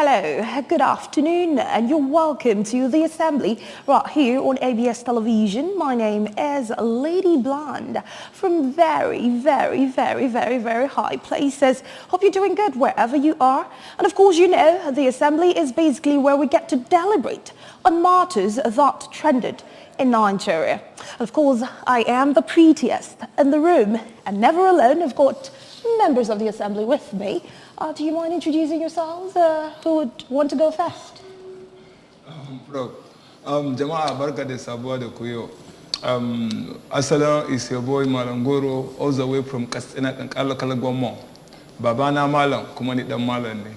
Hello, good afternoon, and you're welcome to the Assembly right here on ABS Television. My name is Lady Blonde from very high places. Hope you're doing good wherever you are. And of course, you know, the Assembly is basically where we get to deliberate on matters that trended in Nigeria. And of course, I am the prettiest in the room, and never alone. I've got members of the Assembly with me. Do you mind introducing yourselves? Who would want to go first? Bro, Jama'a barka da sabuwa da koyo. Asalan is your boy Malangoro, all the way from Katsina Kankala Kalagwamo. Babana Malam, kuma ni dan Malam ne.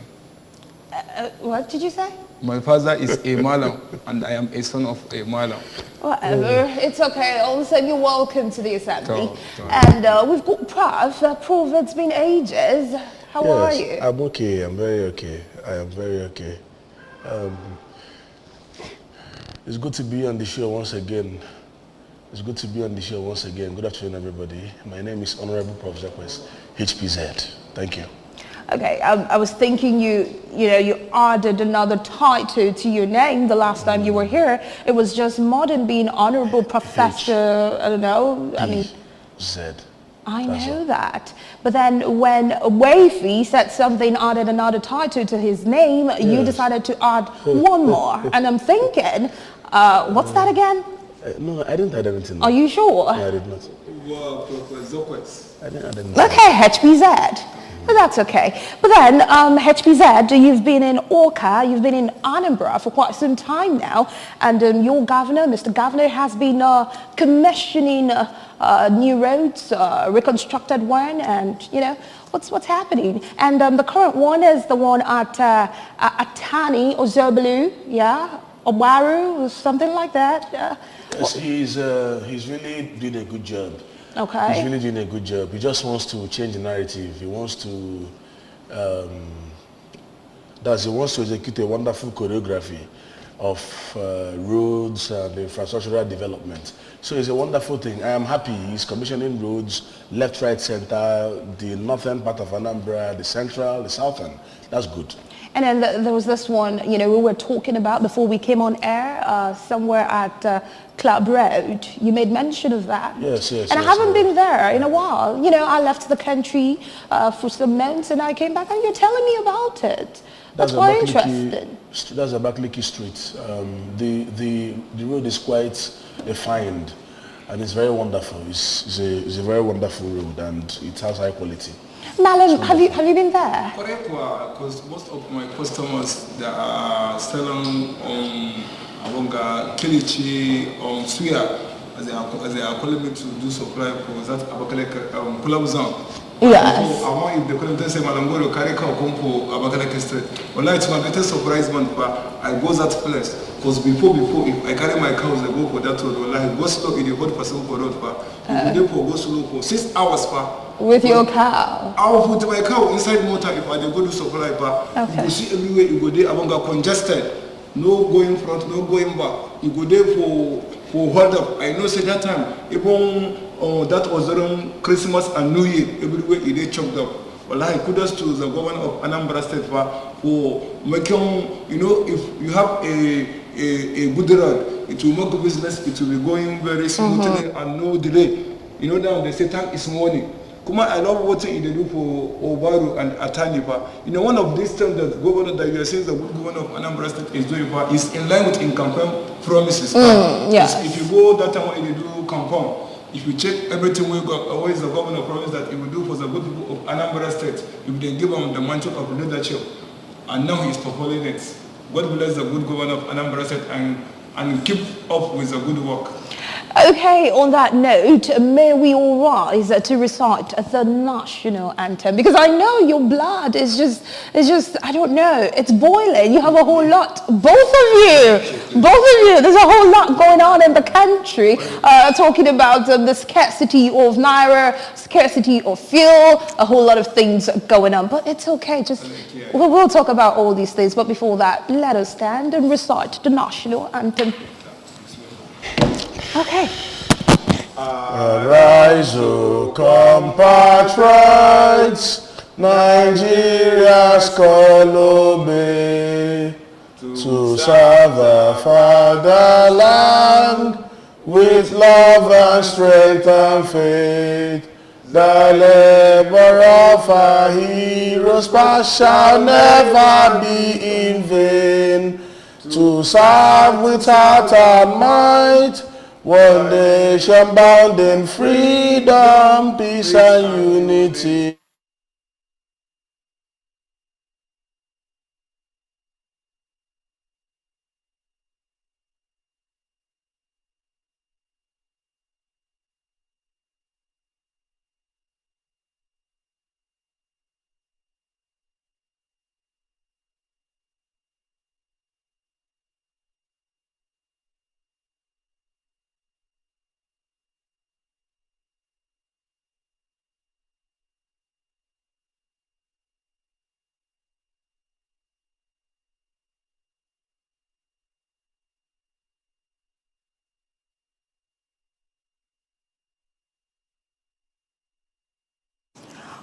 What did you say? My father is a Malam, and I am a son of a Malam. Whatever, it's okay. All of a sudden, you're welcome to the Assembly. And we've got Prof. Prof, it's been ages. How are you? I'm okay. I'm very okay. I am very okay. It's good to be on the show once again. It's good to be on the show once again. Good afternoon, everybody. My name is Honorable Prof. Zakwes, HPZ. Thank you. Okay, I was thinking you added another title to your name the last time you were here. It was just more than being Honorable Professor, I don't know. Z. I know that. But then when Wafy said something, added another title to his name, you decided to add one more. And I'm thinking, what's that again? No, I didn't add anything. Are you sure? No, I did not. Wow, Professor Zokwes. I didn't add anything. Okay, HPZ. But that's okay. But then, HPZ, you've been in Orca, you've been in Anambra for quite some time now, and your governor, Mr. Governor, has been commissioning new roads, reconstructed one, and you know what's happening. And the current one is the one at Atani Ozobelu, yeah, Obaru, or something like that. Yes, he's really doing a good job. Okay. He's really doing a good job. He just wants to change the narrative. He wants to, he wants to execute a wonderful choreography of roads and infrastructural development. So it's a wonderful thing. I am happy. He's commissioning roads, left, right, center, the northern part of Anambra, the central, the southern. That's good. And then there was this one, you know, we were talking about before we came on air, somewhere at Club Road. You made mention of that. Yes. And I haven't been there in a while. You know, I left the country for some months and I came back and you're telling me about it. That's quite interesting. That's Abakaliki Street. The road is quite a find and it's very wonderful. It's a very wonderful road and it has high quality. Malam, have you been there? Correct, because most of my customers that are selling Abonga, Kilichi, Suya, as they are calling me to do supply for that Abakaleke Kulabuzan. Yes. I want if they couldn't say Malangoro, Karika, Kompo, Abakaleke Street. Well, it's my greatest surprise, but I go that place. Because before, if I carry my cows, I go for that road. Well, I go slow in the hot person for road. You go slow for 6 hours. With your cow? I will put my cow inside motor if I go to supply. Okay. You see everywhere you go there, Abonga congested. No going front, no going back. You go there for hold up. I know say that time, even that was during Christmas and New Year, everywhere it choked up. Well, kudos to the governor of Anambra State for making, you know, if you have a good road, it will make business, it will be going very smoothly and no delay. You know, now they say tank is money. Kuma, I love what they do for Obaru and Atanipa. You know, one of these things that governor that you are saying the good governor of Anambra State is doing is in line with in campaign promises. Yes. If you go that time when you do campaign, if you check everything we got, always the governor promised that he will do for the good people of Anambra State if they give him the mantle of leadership. And now he is fulfilling it. God bless the good governor of Anambra State and keep up with the good work. Okay, on that note, may we all rise to recite the national anthem, because I know your blood is just, I don't know, it's boiling. You have a whole lot, both of you, there's a whole lot going on in the country, talking about the scarcity of naira, scarcity of fuel, a whole lot of things going on, but it's okay, we'll talk about all these things, but before that, let us stand and recite the national anthem. Okay. Arise, O compatriots, Nigeria's call obey. to serve the fatherland with love and strength and faith. The labor of our heroes past shall never be in vain. To serve with heart and might, one nation bound in freedom, peace and unity.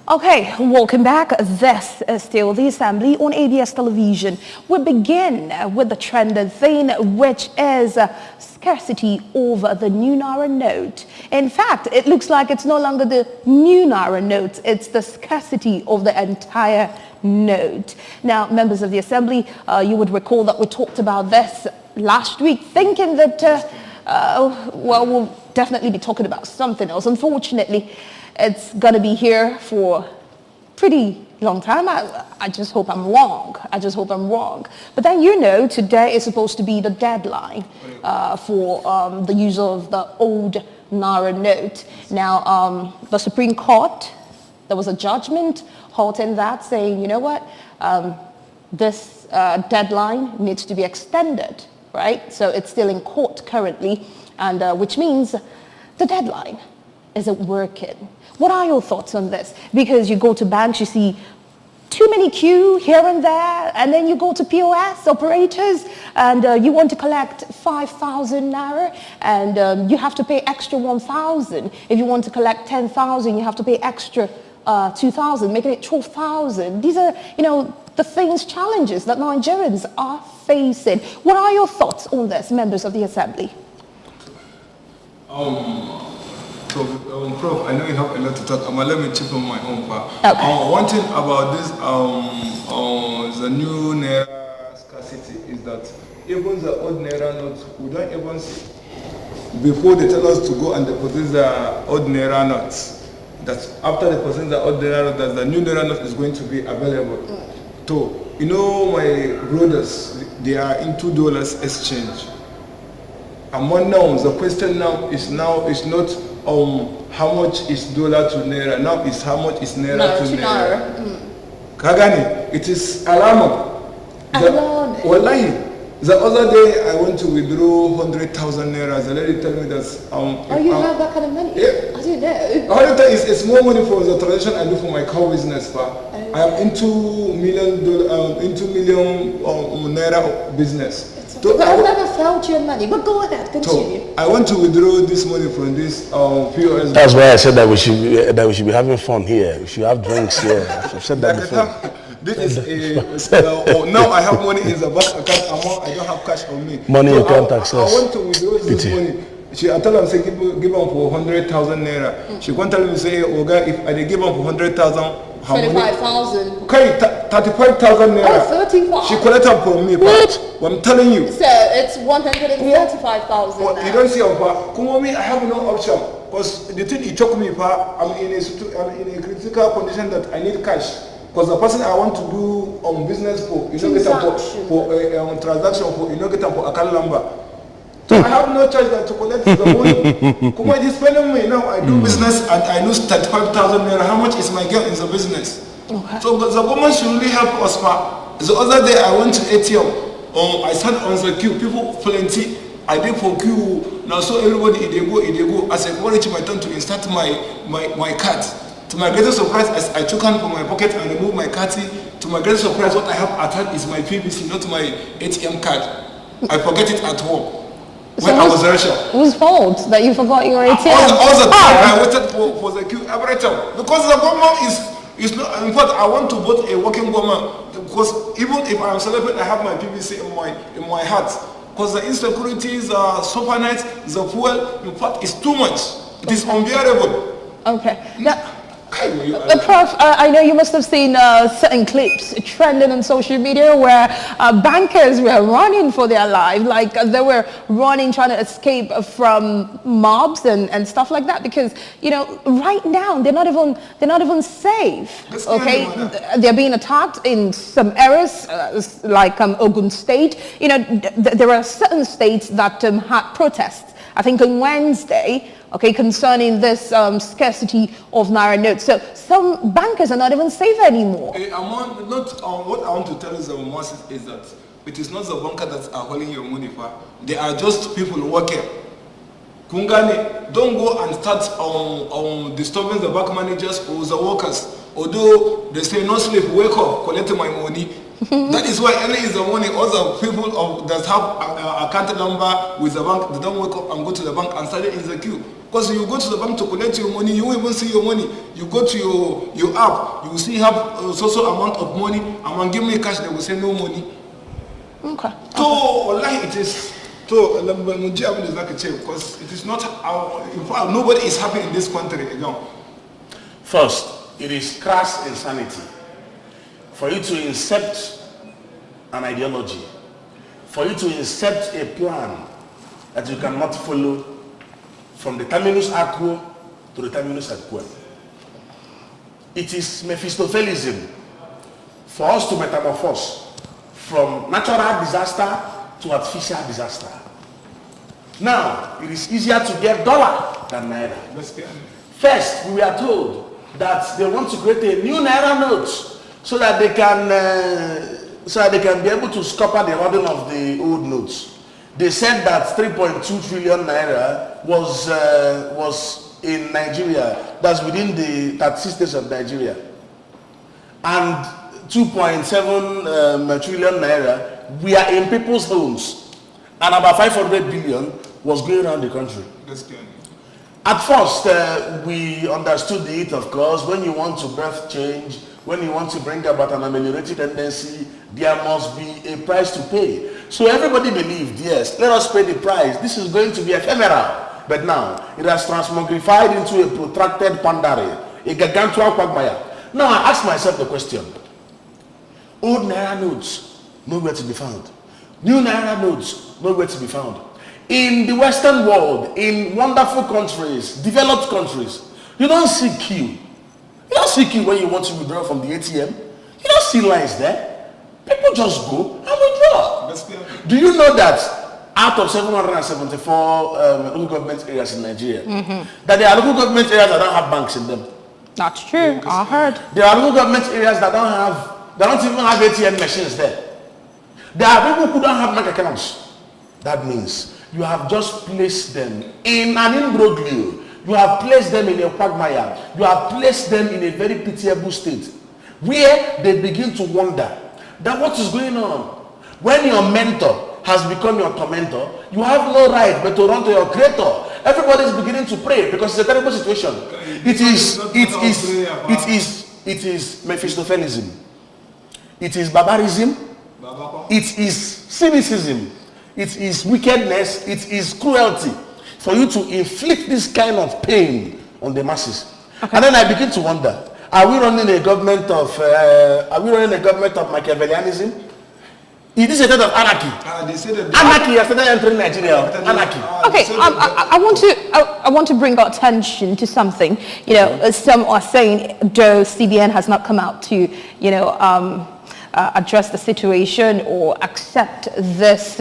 Okay, welcome back. This is still the Assembly on ABS Television. We begin with the trending thing, which is scarcity over the new Naira note. In fact, it looks like it's no longer the new Naira note, it's the scarcity of the entire note. Now, members of the Assembly, you would recall that we talked about this last week, thinking that, well, we'll definitely be talking about something else. Unfortunately, it's going to be here for pretty long time. I just hope I'm wrong. I just hope I'm wrong. But then, you know, today is supposed to be the deadline for the use of the old Naira note. Now, the Supreme Court, there was a judgment halting that, saying, you know what, this deadline needs to be extended, right? So it's still in court currently, and which means the deadline isn't working. What are your thoughts on this? Because you go to banks, you see too many queue here and there, and then you go to POS operators and you want to collect 5,000 Naira and you have to pay extra 1,000. If you want to collect 10,000, you have to pay extra 2,000, making it 12,000. These are, you know, the things, challenges that Nigerians are facing. What are your thoughts on this, members of the Assembly? So, Prof, I know you have a lot to talk about. Let me chip on my own part. Okay. One thing about this, the new Naira scarcity is that even the old Naira notes, we don't even see. Before they tell us to go and deposit the old Naira notes, that after depositing the old Naira notes, that the new Naira note is going to be available. So, you know, my brothers, they are into dollars exchange. Among now, the question now is not how much is dollar to Naira, now is how much is Naira to Naira. Kagani, it is alarming. Wallahi, the other day I went to withdraw 100,000 Naira. The lady told me that you have that kind of money? Yeah. I didn't know. 100,000 is more money for the transaction I do for my cow business, pa. Okay. I am into million Naira business. So I've never felt your money, but go ahead, continue. So I want to withdraw this money from this POS. That's why I said that we should be having fun here. We should have drinks here. I've said that before. This is now I have money in the bank account. I don't have cash on me. Money you can't access. I want to withdraw this money. I tell them say give them for 100,000 Naira. She can't tell me say, Oga, if I give them for 100,000. 25,000. Okay, 35,000 Naira. Oh, 35. She collected from me. What? I'm telling you. So it's 135,000. Well, you don't see how far. Come me, I have no option. Because the thing it took me far. I'm in a critical condition that I need cash. Because the person I want to do business for, you know, get them for transaction for, you know, get them for account number. So I have no choice than to collect the money. Come on, it's paying me now. I do business and I lose 35,000 Naira. How much is my gain in the business? Okay. So the government should really help us. The other day I went to ATM. I sat on the queue. People plenty. I did for queue. Now so everybody they go. As I reached my turn to insert my card. To my greatest surprise, as I took hand from my pocket and removed my card. To my greatest surprise, what I have at hand is my PVC, not my ATM card. I forget it at home. When I was in Russia. Whose fault that you forgot your ATM? All the time I waited for the queue every time. Because the government is not, in fact, I want to vote a working government. Because even if I'm celebrating, I have my PVC in my heart. Because the insecurities, supernight, the fuel, in fact, it's too much. It is unbearable. Okay. Now, Prof, I know you must have seen certain clips trending on social media where bankers were running for their life, like they were running, trying to escape from mobs and stuff like that. Because right now they're not even safe. Okay, they're being attacked in some areas like Ogun State. There are certain states that had protests. I think on Wednesday. Okay, concerning this scarcity of Naira notes. So some bankers are not even safe anymore. What I want to tell you, the masses, is that it is not the banker that are holding your money for. They are just people working. Kungani, don't go and start disturbing the bank managers or the workers. Although they say no sleep, wake up, collect my money. That is why early in the morning, all the people that have account number with the bank, they don't wake up and go to the bank and stand in the queue. Because you go to the bank to collect your money, you won't even see your money. You go to your app, you will see have so amount of money, and when give me cash, they will say no money. Okay. So, wallahi, it is. So, because it is not. In fact, nobody is happy in this country again. First, it is crass insanity for you to incept an ideology, for you to incept a plan that you cannot follow from the terminus aquo to the terminus aqua. It is Mephistophelism for us to metamorphose from natural disaster to artificial disaster. Now, it is easier to get dollar than naira. First, we are told that they want to create a new naira note so that they can be able to scupper the hoarding of the old notes. They said that 3.2 trillion naira was in Nigeria, that's within the 36 states of Nigeria, and 2.7 trillion naira were in people's homes, and about 500 billion was going around the country. At first, we understood it, of course. When you want to birth change, when you want to bring about an ameliorated tendency, there must be a price to pay. So everybody believed, yes, let us pay the price. This is going to be ephemeral. But now, it has transmogrified into a protracted pandare, a gargantuan quagmire. Now I ask myself the question. Old naira notes, nowhere to be found. New naira notes, nowhere to be found. In the Western world, in wonderful countries, developed countries, you don't see queue. You don't see queue when you want to withdraw from the ATM. You don't see lines there. People just go and withdraw. Do you know that out of 774 local government areas in Nigeria, that there are local government areas that don't have banks in them? That's true. I heard. There are local government areas that don't even have ATM machines there. There are people who don't have bank accounts. That means you have just placed them in an imbroglio. You have placed them in a quagmire. You have placed them in a very pitiable state where they begin to wonder that what is going on. When your mentor has become your tormentor, you have no right but to run to your creator. Everybody is beginning to pray because it's a terrible situation. It is Mephistophelism. It is barbarism. It is cynicism. It is wickedness. It is cruelty for you to inflict this kind of pain on the masses. Okay. And then I begin to wonder: are we running a government of Machiavellianism? Is this a state of anarchy? Anarchy has started entering Nigeria. Anarchy. Okay, I want to bring our attention to something. Some are saying, though CBN has not come out to, address the situation or accept this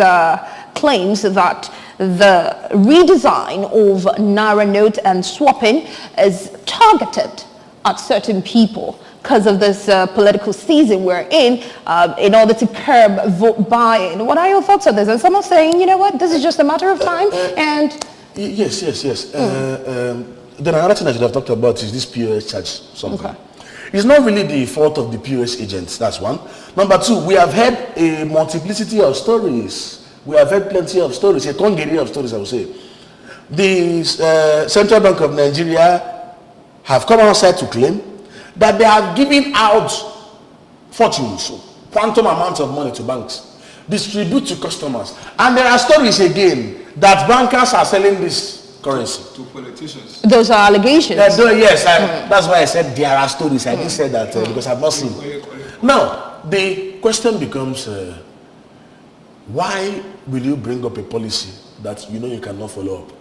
claims that the redesign of Naira note and swapping is targeted at certain people because of this political season we're in order to curb vote buying. What are your thoughts on this? And someone saying, you know what, this is just a matter of time and... Yes. Then another thing I should have talked about is this POS charge something. Okay. It's not really the fault of the POS agents, that's one. Number two, we have heard a multiplicity of stories. We have heard plenty of stories, a congery of stories, I would say. The Central Bank of Nigeria have come outside to claim that they have given out fortunes, quantum amounts of money to banks, distribute to customers. And there are stories again that bankers are selling this currency. To politicians. Those are allegations. Yes, that's why I said there are stories. I didn't say that because I've not seen. Now, the question becomes, why will you bring up a policy that you know you cannot follow up?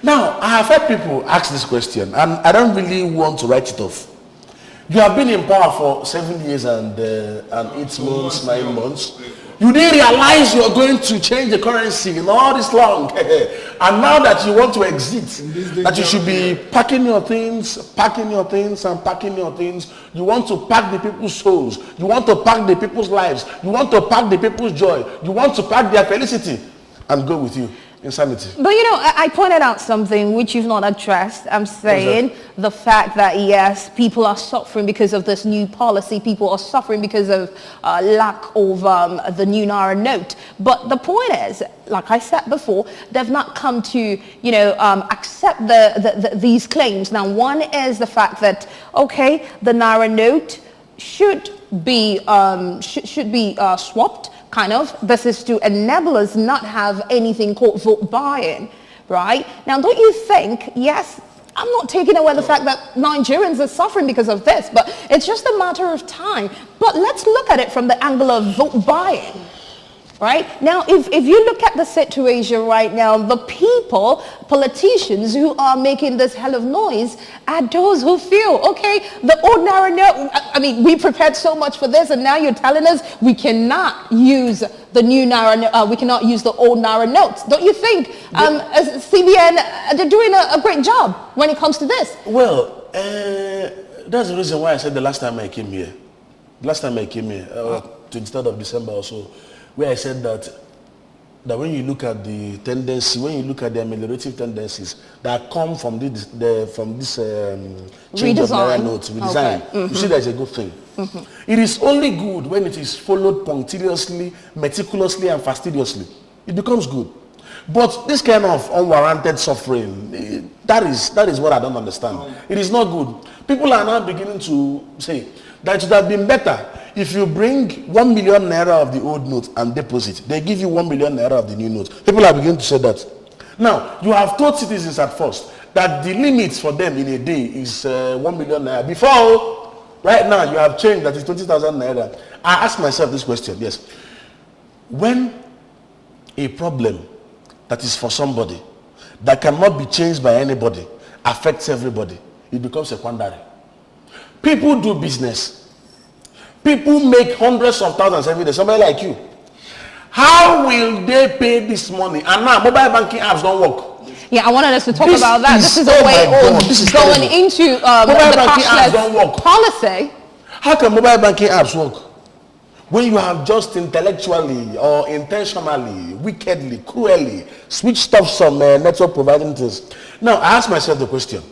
Now, I have heard people ask this question, and I don't really want to write it off. You have been in power for 7 years and 8 months, 9 months. You didn't realize you're going to change the currency in all this long. And now that you want to exit, that you should be packing your things, and packing your things. You want to pack the people's souls. You want to pack the people's lives. You want to pack the people's joy. You want to pack their felicity and go with you. Insanity. But you know, I pointed out something which you've not addressed. I'm saying the fact that yes, people are suffering because of this new policy. People are suffering because of lack of the new Naira note. But the point is, like I said before, they've not come to, accept these claims. Now, one is the fact that, okay, the Naira note should be swapped. Kind of. This is to enable us not have anything called vote buying, right? Now, don't you think, yes, I'm not taking away the fact that Nigerians are suffering because of this, but it's just a matter of time. But let's look at it from the angle of vote buying. Right? Now, if you look at the situation right now, the people, politicians who are making this hell of noise are those who feel, okay, the old Naira note, I mean, we prepared so much for this and now you're telling us we cannot use the new Naira, we cannot use the old Naira notes. Don't you think CBN, they're doing a great job when it comes to this? Well, that's the reason why I said the last time I came here, 23rd of December or so, where I said that when you look at the tendency, when you look at the ameliorative tendencies that come from this change of Naira notes, redesign, okay. You see that is a good thing. It is only good when it is followed punctiliously, meticulously, and fastidiously. It becomes good. But this kind of unwarranted suffering, that is what I don't understand. It is not good. People are now beginning to say that it would have been better if you bring 1 million naira of the old note and deposit, they give you 1 million naira of the new note. People are beginning to say that. Now, you have told citizens at first that the limit for them in a day is 1 million naira. Before, right now, you have changed that it's 20,000 naira. I ask myself this question, yes. When a problem that is for somebody, that cannot be changed by anybody, affects everybody, it becomes a quandary. People do business. People make hundreds of thousands every day. Somebody like you. How will they pay this money? And now mobile banking apps don't work. Yeah, I wanted us to talk about that. This is a way of going into mobile banking apps don't work. Policy. How can mobile banking apps work? When you have just intellectually or intentionally, wickedly, cruelly switched off some network providing things. Now, I ask myself the question.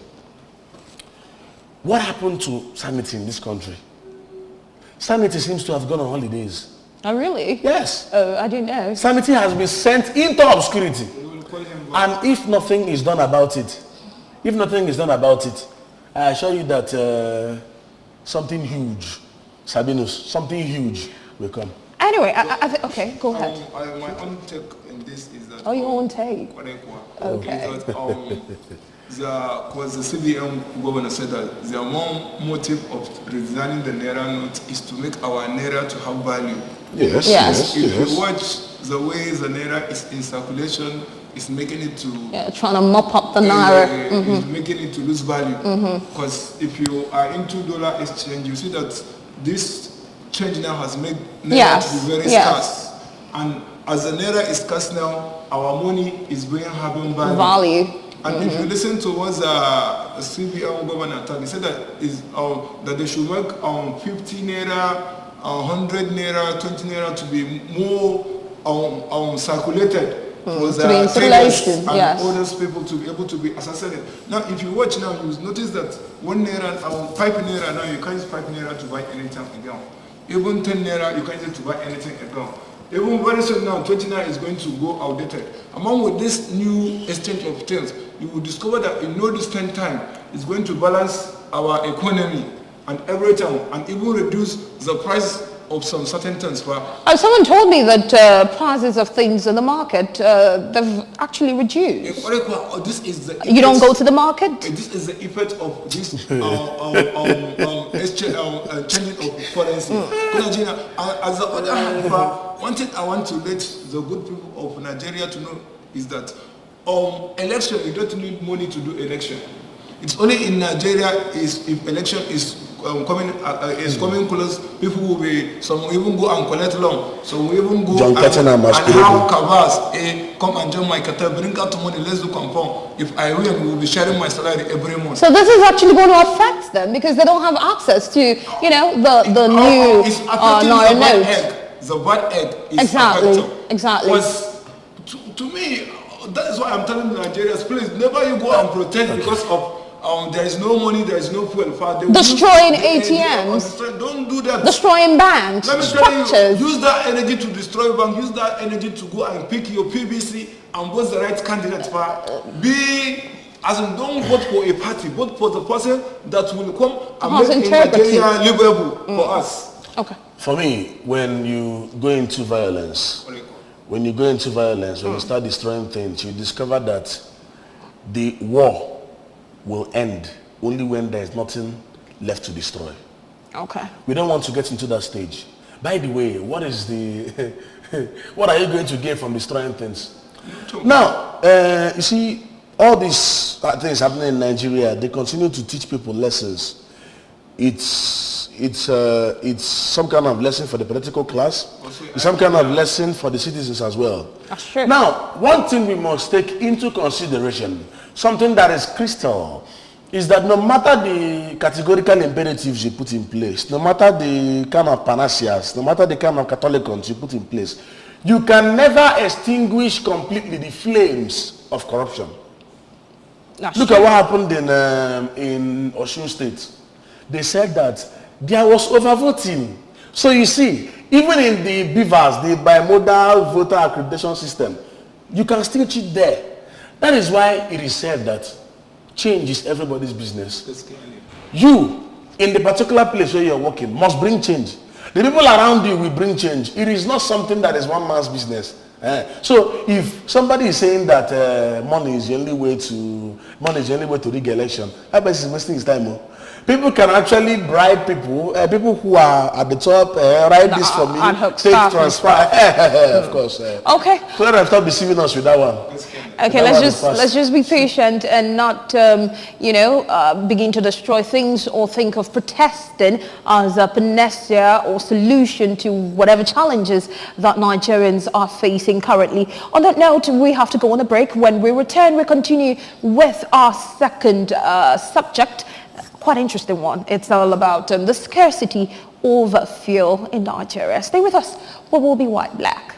What happened to sanity in this country? Sanity seems to have gone on holidays. Oh, really? Yes. Oh, I didn't know. Sanity has been sent into obscurity. And if nothing is done about it, I assure you that something huge, Sabinus, something huge will come. Anyway, okay, go ahead. My own take in this is that... Oh, your own take? Okay. Because the CBN governor said that their one motive of redesigning the Naira note is to make our Naira to have value. Yes. If you watch the way the Naira is in circulation, it's making it to... Yeah, trying to mop up the Naira. It's making it to lose value. Because if you are into dollar exchange, you see that this change now has made Naira to be very scarce. And as the Naira is scarce now, our money is having value. And if you listen to what the CBN governor told, he said that they should make 50 naira, 100 naira, 20 naira to be more circulated for the traders and other people to be able to be assassinated. Now, if you watch now, you notice that 1 naira, 5 naira now, you can't use 5 naira to buy anything again. Even 10 naira, you can't use it to buy anything again. Even very soon now, 20 naira is going to go outdated. Among with this new exchange of things, you will discover that in no distant time, it's going to balance our economy and everything, and even reduce the price of some certain things. Someone told me that prices of things in the market, they've actually reduced. This is the You don't go to the market? This is the effect of this changing of currency. As the other hand, one thing I want to let the good people of Nigeria to know is that election, you don't need money to do election. It's only in Nigeria if election is coming close, people will be, some will even go and collect loan, some will even go and have covers, come and join my cartel, bring out money, let's do compound. If I win, we will be sharing my salary every month. So this is actually going to affect them because they don't have access to, the new Naira note. The bad egg is exactly. Because to me, that is why I'm telling Nigerians, please, never you go and protest because of there is no money, there is no fuel. Destroying ATMs. Don't do that. Destroying banks. Let me tell you, use that energy to destroy bank. Use that energy to go and pick your PBC and vote the right candidate. Don't vote for a party. Vote for the person that will come and make Nigeria livable for us. Okay. For me, when you go into violence, when you start destroying things, you discover that the war will end only when there is nothing left to destroy. Okay. We don't want to get into that stage. By the way, what is the what are you going to gain from destroying things? Now, you see, all these things happening in Nigeria, they continue to teach people lessons. It's some kind of lesson for the political class. It's some kind of lesson for the citizens as well. That's true. Now, one thing we must take into consideration, something that is crystal, is that no matter the categorical imperatives you put in place, no matter the kind of panaceas, no matter the kind of catholicons you put in place, you can never extinguish completely the flames of corruption. Look at what happened in Osun State. They said that there was overvoting. So you see, even in the BVAS, the bimodal voter accreditation system, you can still cheat there. That is why it is said that change is everybody's business. You, in the particular place where you're working, must bring change. The people around you will bring change. It is not something that is one man's business. So if somebody is saying that money is the only way to rig election, I bet he's wasting his time. People can actually bribe people, people who are at the top, write this for me, take transfer. Of course. Okay. So let them stop deceiving us with that one. Okay, let's just be patient and not, begin to destroy things or think of protesting as a panacea or solution to whatever challenges that Nigerians are facing currently. On that note, we have to go on a break. When we return, we continue with our second subject. Quite interesting one. It's all about the scarcity of fuel in Nigeria. Stay with us. We will be white black.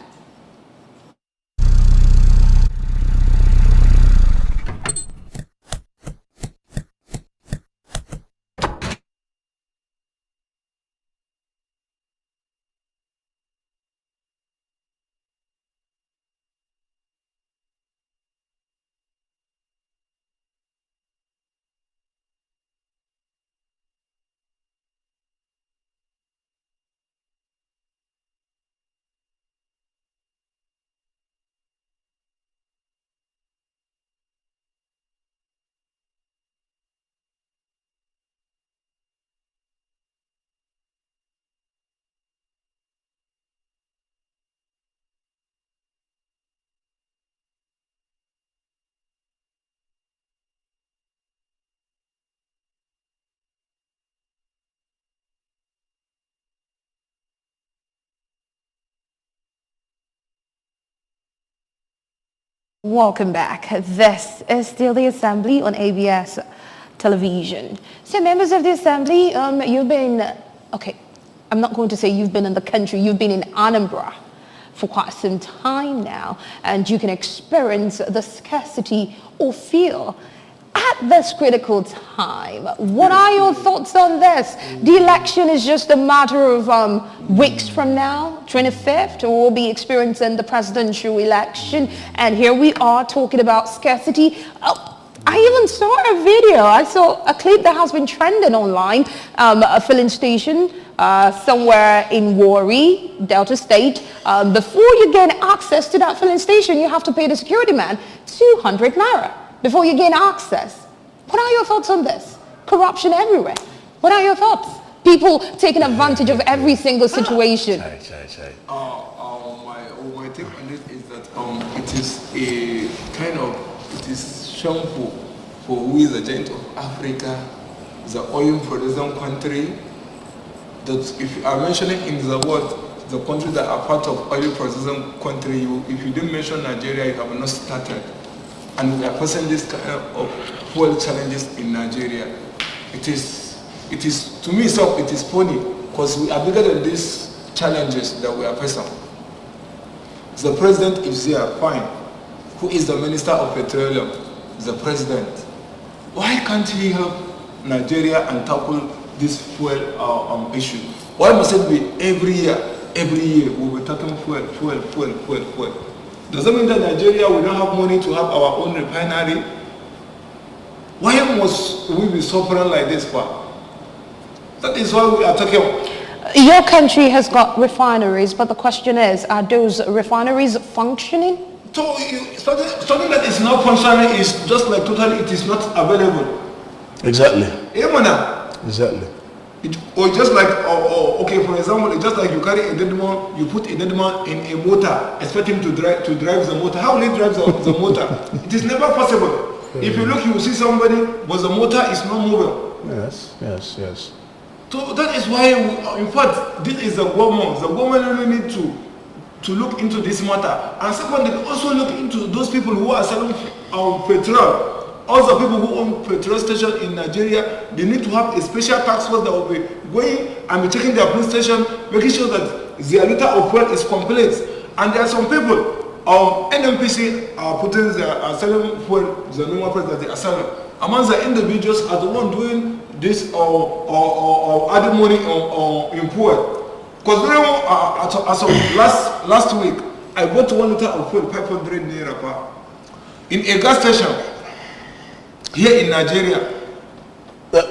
Welcome back. This is still the Assembly on ABS television. So members of the Assembly, you've been, I'm not going to say you've been in the country, you've been in Anambra for quite some time now, and you can experience the scarcity of fuel at this critical time. What are your thoughts on this? The election is just a matter of weeks from now, 25th, we'll be experiencing the presidential election, and here we are talking about scarcity. I even saw a video, I saw a clip that has been trending online, a filling station somewhere in Warri, Delta State, before you gain access to that filling station, you have to pay the security man 200 naira before you gain access. What are your thoughts on this? Corruption everywhere. What are your thoughts? People taking advantage of every single situation. My take on this is that it is a kind of, it is shameful for we the giant of Africa, the oil producing country, that if you are mentioning in the world the countries that are part of oil producing country, if you didn't mention Nigeria, you have not started. And we are facing this kind of fuel challenges in Nigeria. It is to me, so it is funny because we are bigger than these challenges that we are facing. The president is here, fine. Who is the minister of petroleum? The president. Why can't he help Nigeria and tackle this fuel issue? Why must it be every year we were talking fuel? Does that mean that Nigeria will not have money to have our own refinery? Why must we be suffering like this for? That is why we are talking. Your country has got refineries, but the question is, are those refineries functioning? So something that is not functioning is just like totally it is not available. Exactly. Yeah, exactly. Or just like, okay, for example, it's just like you carry a dead man, you put a dead man in a motor, expect him to drive the motor. How will he drive the motor? It is never possible. If you look, you will see somebody, but the motor is not moving. Yes. So that is why, in fact, this is the government. The government really need to look into this matter. And second, they also look into those people who are selling petrol. Also, people who own petrol stations in Nigeria, they need to have a special task force that will be going and be checking their police station, making sure that their liter of fuel is complete. And there are some people, NMPC are putting their selling fuel, the normal price that they are selling. Among the individuals are the one doing this or adding money in fuel. Because as of last week, I bought 1 liter of fuel, 500 naira per, in a gas station here in Nigeria.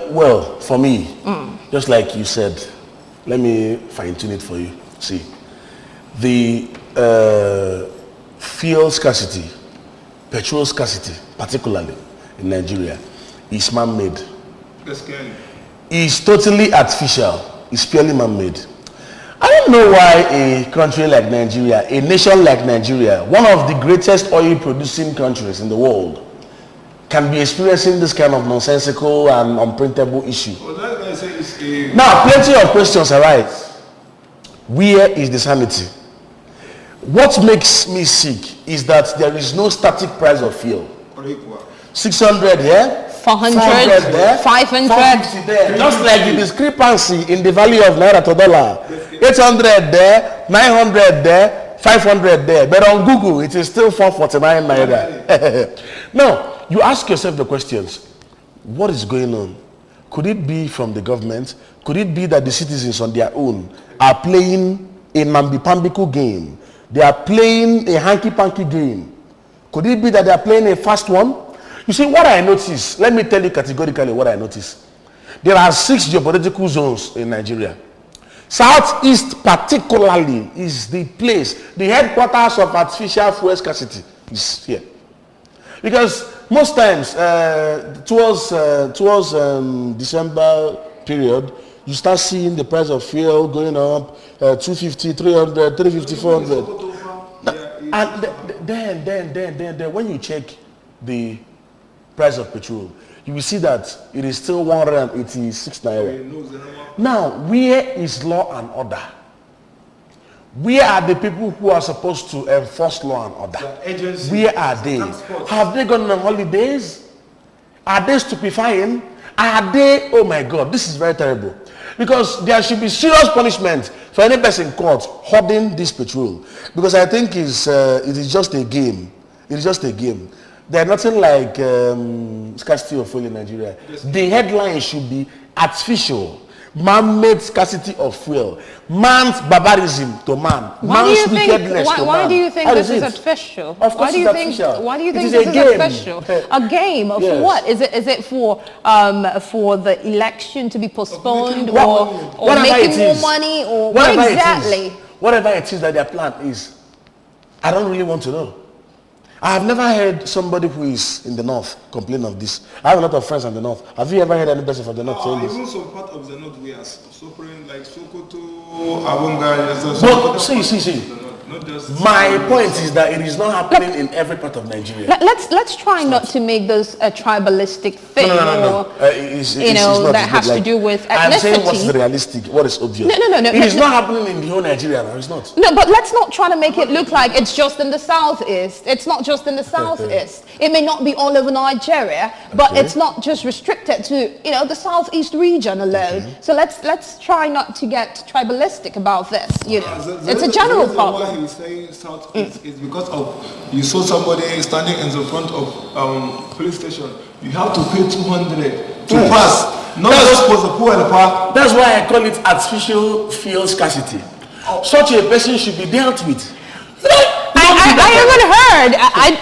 Well, for me, just like you said, let me fine tune it for you. See, the fuel scarcity, petrol scarcity, particularly in Nigeria, is man-made. It's totally artificial. It's purely man-made. I don't know why a country like Nigeria, a nation like Nigeria, one of the greatest oil-producing countries in the world, can be experiencing this kind of nonsensical and unprintable issue. Now, plenty of questions arise. Where is the sanity? What makes me sick is that there is no static price of fuel. 600 here, 400 there, 500 450 there. Just like the discrepancy in the value of naira to dollar. 800 there, 900 there, 500 there. But on Google, it is still 449 naira. Now, you ask yourself the questions. What is going on? Could it be from the government? Could it be that the citizens on their own are playing a mambi-pambiku game? They are playing a hanky-panky game. Could it be that they are playing a fast one? You see, what I notice, let me tell you categorically what I notice. There are 6 geopolitical zones in Nigeria. Southeast particularly is the place, the headquarters of artificial fuel scarcity is here. Because most times, towards December period, you start seeing the price of fuel going up, 250, 300, 350, 400. And then when you check the price of petrol, you will see that it is still 186 naira. Now, where is law and order? Where are the people who are supposed to enforce law and order? Where are they? Have they gone on holidays? Are they stupefying? Are they, oh my God, this is very terrible. Because there should be serious punishment for any person caught hoarding this petrol. Because I think it is just a game. It is just a game. There's nothing like scarcity of fuel in Nigeria. The headline should be artificial. Man-made scarcity of fuel, man's barbarism to man, man's wickedness to man. Why do you think That this is it. official? Of course it's official. Why do you It think is this a is game. official? A game for Yes. what? Is it for the election to be postponed making or Whatever making it more is. money or Whatever what it is. exactly? Whatever it is that their plan is, I don't really want to know. I have never heard somebody who is in the north complain of this. I have a lot of friends in the north. Have you ever heard any person from the north saying this? Even some part of the north we are suffering, like Sokoto, Awonga, But see. not just My point is that it is not happening in every part of Nigeria. Let's try not to make this a tribalistic thing No. or It's that not has to like, do with I'm saying what's ethnicity. realistic, what is obvious. No. It is not happening in the whole Nigeria now, it's not. No, but let's not try to make it look like it's just in the southeast. It's not just in the southeast. It may not be all over Nigeria, but it's not just restricted to the southeast region alone. So let's try not to get tribalistic about this. It's a general problem. Why he's saying southeast is because of you saw somebody standing in the front of police station. You have to pay 200 to pass. Not just for the poor part. That's why I call it artificial fuel scarcity. Such a person should be dealt with. I haven't heard.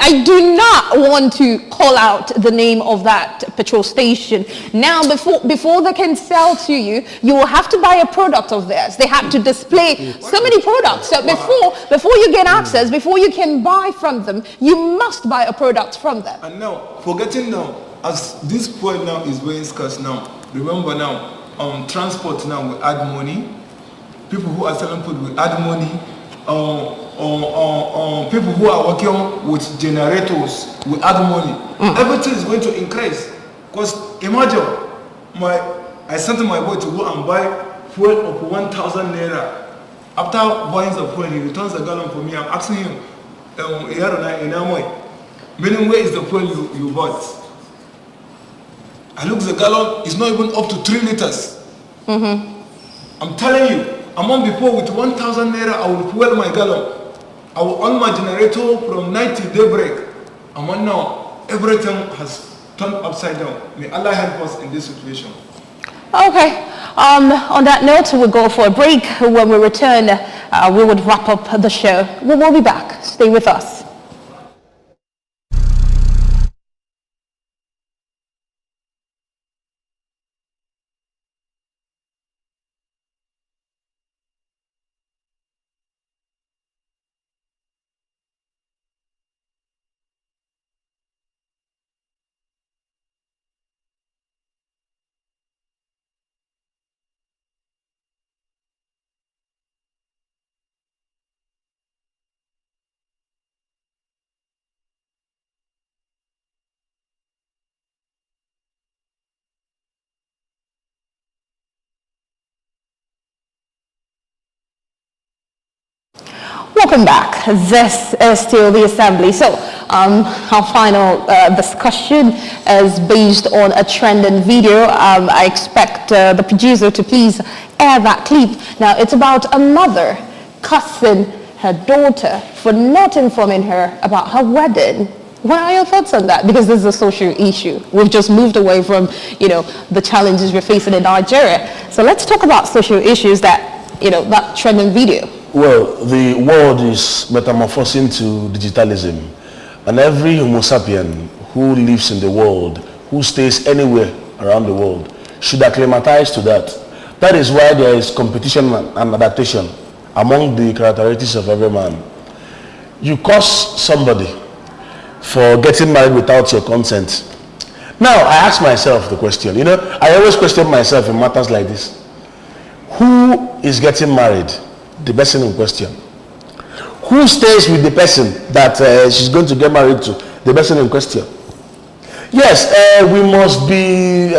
I do not want to call out the name of that petrol station. Now, before they can sell to you, you will have to buy a product of theirs. They have to display so many products. So before you get access, before you can buy from them, you must buy a product from them. And now, forgetting now, as this point now is very scarce now. Remember now, transport now will add money. People who are selling food will add money. People who are working with generators will add money. Everything is going to increase. Because imagine, I sent my boy to go and buy fuel of 1,000 naira. After buying the fuel, he returns the gallon for me. I'm asking him, meaning where is the fuel you bought? I look, the gallon is not even up to 3 liters. I'm telling you, I'm on before with 1,000 naira, I will fuel my gallon. I will on my generator from night till daybreak. I'm on now, everything has turned upside down. May Allah help us in this situation. Okay. On that note, we'll go for a break. When we return, we would wrap up the show. We will be back. Stay with us. Welcome back. This is still the Assembly. So our final discussion is based on a trending video. I expect the producer to please air that clip. Now, it's about a mother cussing her daughter for not informing her about her wedding. What are your thoughts on that? Because this is a social issue. We've just moved away from, the challenges we're facing in Nigeria. So let's talk about social issues that trending video. Well, the world is metamorphosing to digitalism, and every Homo sapien who lives in the world, who stays anywhere around the world, should acclimatize to that. That is why there is competition and adaptation among the characteristics of every man. You curse somebody for getting married without your consent. Now, I ask myself the question, I always question myself in matters like this. Who is getting married? The person in question. Who stays with the person that she's going to get married to? The person in question. Yes, we must be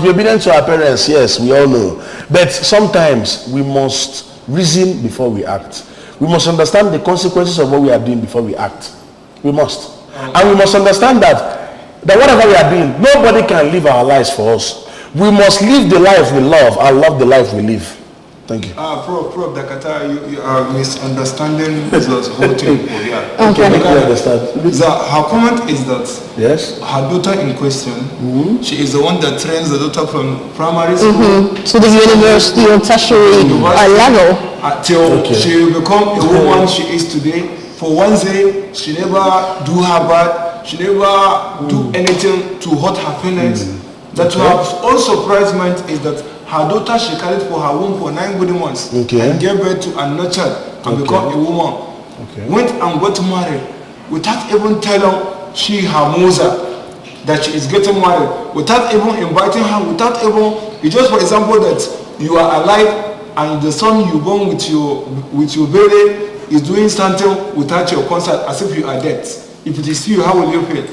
obedient to our parents. Yes, we all know. But sometimes we must reason before we act. We must understand the consequences of what we are doing before we act. We must. And we must understand that whatever we are doing, nobody can live our lives for us. We must live the life we love and love the life we live. Thank you. Prof Dakata, you are misunderstanding the whole thing. Yeah. Okay, make me understand. Her comment is that yes, her daughter in question, she is the one that trains the daughter from primary school to the university or tertiary level. Till she will become a woman she is today. For one day, she never do her bad. She never do anything to hurt her feelings. That what also surprised me is that her daughter she carried for her womb for 9 good months and gave birth to a nurtured and become a woman. Went and got married without even telling her mother that she is getting married, without even inviting her, without even, it's just for example that you are alive and the son you born with your baby is doing something without your consent as if you are dead. If it is you, how will you feel?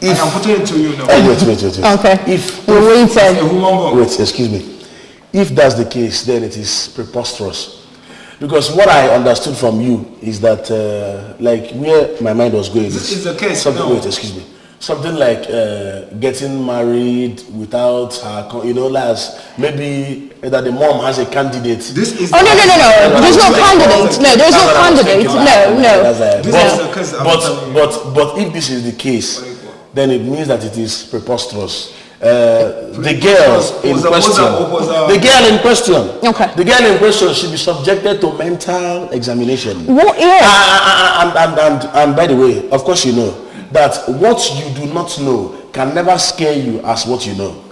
If I'm putting it to you now. Wait. Okay. If a human wait, excuse me. If that's the case, then it is preposterous. Because what I understood from you is that, like, where my mind was going. This is the case. Wait, excuse me. Something like getting married without her, maybe that the mom has a candidate. This is no. There's no candidate. No, there's no candidate. No. But if this is the case, then it means that it is preposterous. The girl in question should be subjected to mental examination. What is? And by the way, of course you know that what you do not know can never scare you as what you know.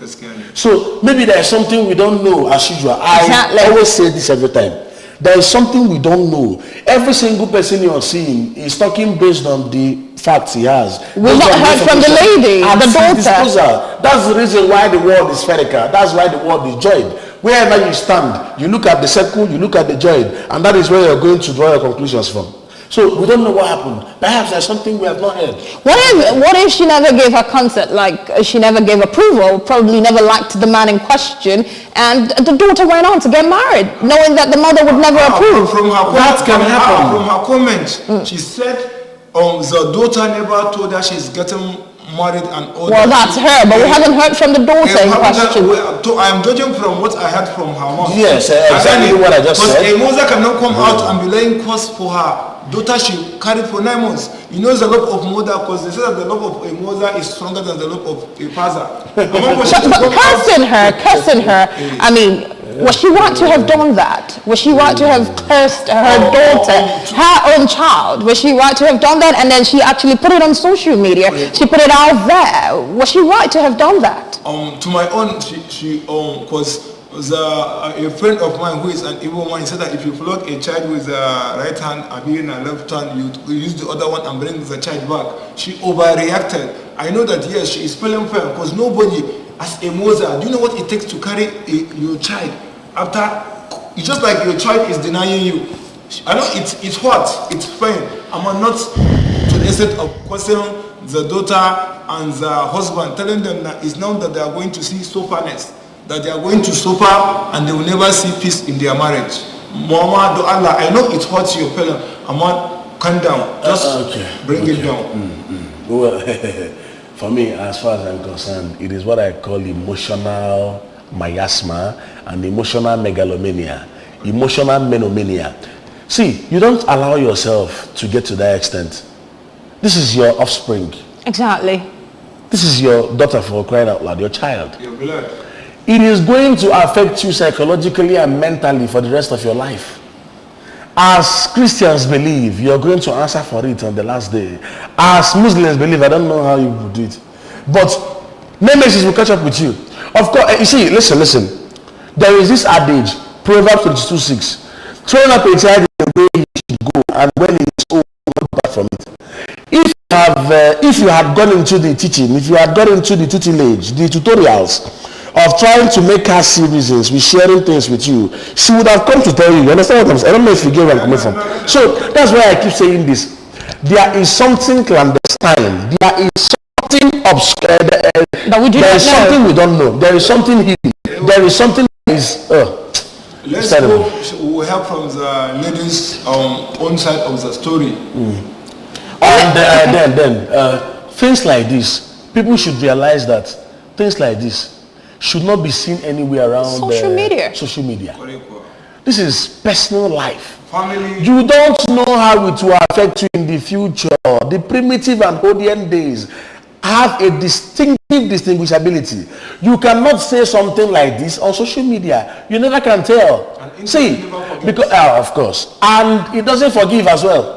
So maybe there is something we don't know as usual. I always say this every time. There is something we don't know. Every single person you are seeing is talking based on the facts he has. We've not heard from the lady, the daughter. That's the reason why the world is spherical. That's why the world is joined. Wherever you stand, you look at the circle, you look at the joint, and that is where you're going to draw your conclusions from. So we don't know what happened. Perhaps there's something we have not heard. What if she never gave her consent, like she never gave approval, probably never liked the man in question, and the daughter went on to get married, knowing that the mother would never approve? From her comment, she said the daughter never told her she's getting married and all well, that's her, but we haven't heard from the daughter in question. I am judging from what I heard from her mom. Yes, exactly what I just said. Because a mother cannot come out and be laying curse for her daughter she carried for 9 months. You know the love of mother, because they say that the love of a mother is stronger than the love of a father. But cursing her, I mean, was she right to have done that? Was she right to have cursed her daughter, her own child? Was she right to have done that? And then she actually put it on social media. She put it out there. Was she right to have done that? To my own, she because a friend of mine who is an evil man said that if you flog a child with the right hand and in a left hand, you use the other one and bring the child back. She overreacted. I know that yes, she is feeling fair because nobody, as a mother, do you know what it takes to carry your child after? It's just like your child is denying you. I know it's hot, it's pain. I'm not to the extent of questioning the daughter and the husband, telling them that it's now that they are going to see sufferness, that they are going to suffer and they will never see peace in their marriage. Mama, do Allah, I know it hurts your feeling. Amma, calm down. Just bring it down. Well, for me, as far as I'm concerned, it is what I call emotional miasma and emotional megalomania, emotional menomania. See, you don't allow yourself to get to that extent. This is your offspring. Exactly. This is your daughter, for crying out loud, your child. Your blood. It is going to affect you psychologically and mentally for the rest of your life. As Christians believe, you're going to answer for it on the last day. As Muslims believe, I don't know how you would do it. But nemesis will catch up with you. Of course, you see, listen. There is this adage, Proverbs 22:6. Train up a child in the way he should go, and when he is old, not depart from it. If you had gone into the teaching, if you had gone into the tutelage, the tutorials of trying to make her see reasons with sharing things with you, she would have come to tell you. You understand what I'm saying? I don't know if you get where I'm coming from. So that's why I keep saying this. There is something clandestine. There is something obscure. There is something we don't know. There is something hidden. There is something that is. Let's go. We'll help from the ladies' own side of the story. And then things like this, people should realize that things like this, should not be seen anywhere around Social media. Social media. Correct. This is personal life. Family. You don't know how it will affect you in the future. The primitive and Odean days have a distinctive distinguishability. You cannot say something like this on social media. You never can tell. See, because of course, and it doesn't forgive as well.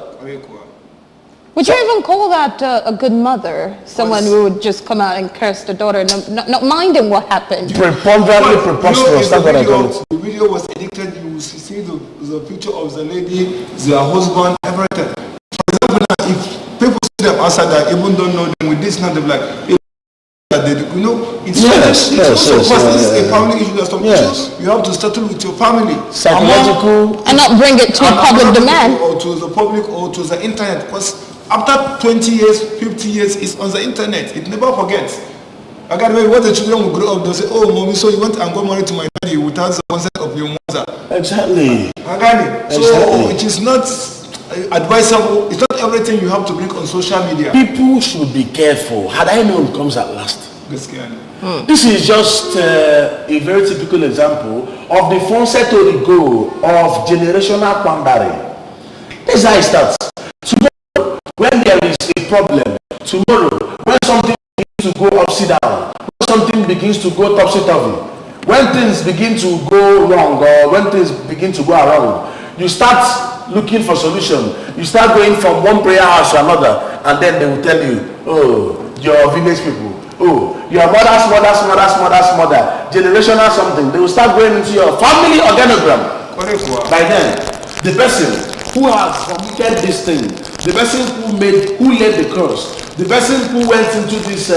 Would you even call that a good mother? Someone who would just come out and curse the daughter, not minding what happened. Preponderantly preposterous. That's what I call it. The video was edited. You see the picture of the lady, their husband, everything. For example, now, if people see them outside that even don't know them with this, now they're like, that they, you know, it's it's a family issue. There's some issues you have to settle with your family, psychological, and not bring it to public demand or to the public or to the internet. Because after 20 years, 50 years, it's on the internet. It never forgets. Again, when the children will grow up, they'll say, "Oh, mommy, so you went and got married to my daddy without the consent of your mother." Exactly. Again, so it is not advisable. It's not everything you have to bring on social media. People should be careful. Had I known it comes at last. This is just a very typical example of the Fonse to the go of generational quandary. This is how it starts. Tomorrow, when there is a problem, tomorrow, when something begins to go upside down, when something begins to go topsy-turvy, when things begin to go wrong or when things begin to go around, you start looking for solution. You start going from one prayer house to another, and then they will tell you, oh, your village people, oh, your mother, generational something. They will start going into your family organogram. By then, the person who has committed this thing, the person who led the curse, the person who went into this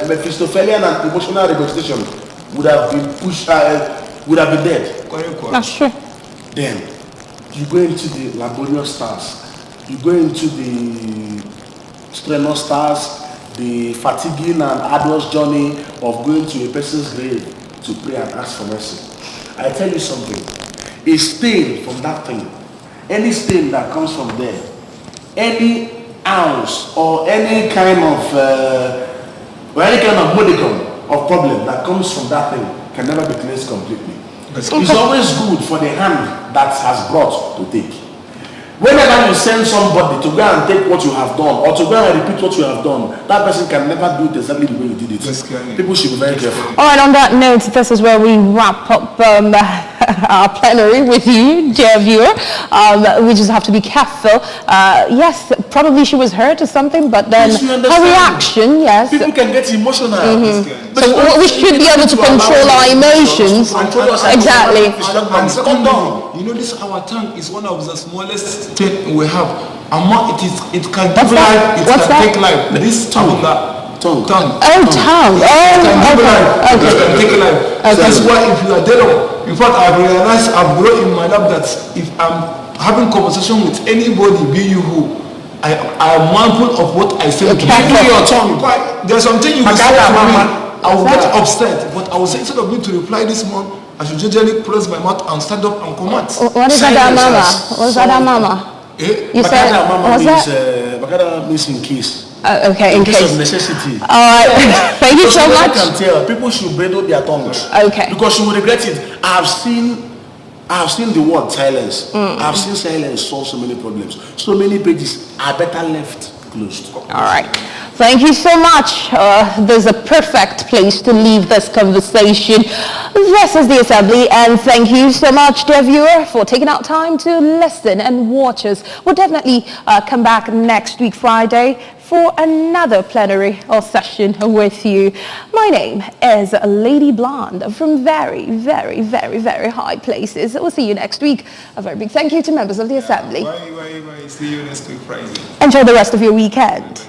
Mephistophelian and emotional representation would have been pushed, would have been dead. That's true. Then you go into the laborious stars, you go into the strenuous stars, the fatiguing and arduous journey of going to a person's grave to pray and ask for mercy. I tell you something, a stain from that thing, any stain that comes from there, any ounce or any kind of modicum of problem that comes from that thing can never be cleansed completely. It's always good for the hand that has brought to take. Whenever you send somebody to go and take what you have done or to go and repeat what you have done, that person can never do it exactly the way you did it. People should be very careful. All right, on that note, this is where we wrap up our plenary with you, dear viewer. We just have to be careful. Yes, probably she was hurt or something, but then her reaction, yes. People can get emotional. So we should be able to control our emotions. Exactly. And secondly, you know, this our tongue is one of the smallest things we have. It can give life, it can take life. This tongue. Oh, tongue. Oh, okay. It can take life. So that's why if you are there, in fact, I've realized, I've grown in my life that if I'm having conversation with anybody, be you who, I am mindful of what I say. Your tongue. There's something you will say to me, I will get upset, but I will say, instead of me to reply this one, I should usually close my mouth and stand up and comment. What is that, mama? What's that, mama? You said, what's that? Bakada means in case. Okay, in case of necessity. All right. Thank you so much. I can tell people should bridle their tongues. Okay. Because you will regret it. I have seen the word silence. I have seen silence solve so many problems. So many pages are better left closed. All right. Thank you so much. There's a perfect place to leave this conversation. This is the Assembly, and thank you so much, dear viewer, for taking out time to listen and watch us. We'll definitely come back next week, Friday, for another plenary or session with you. My name is Lady Blonde from very, very, very, very high places. We'll see you next week. A very big thank you to members of the Assembly. Bye. See you next week, Friday. Enjoy the rest of your weekend.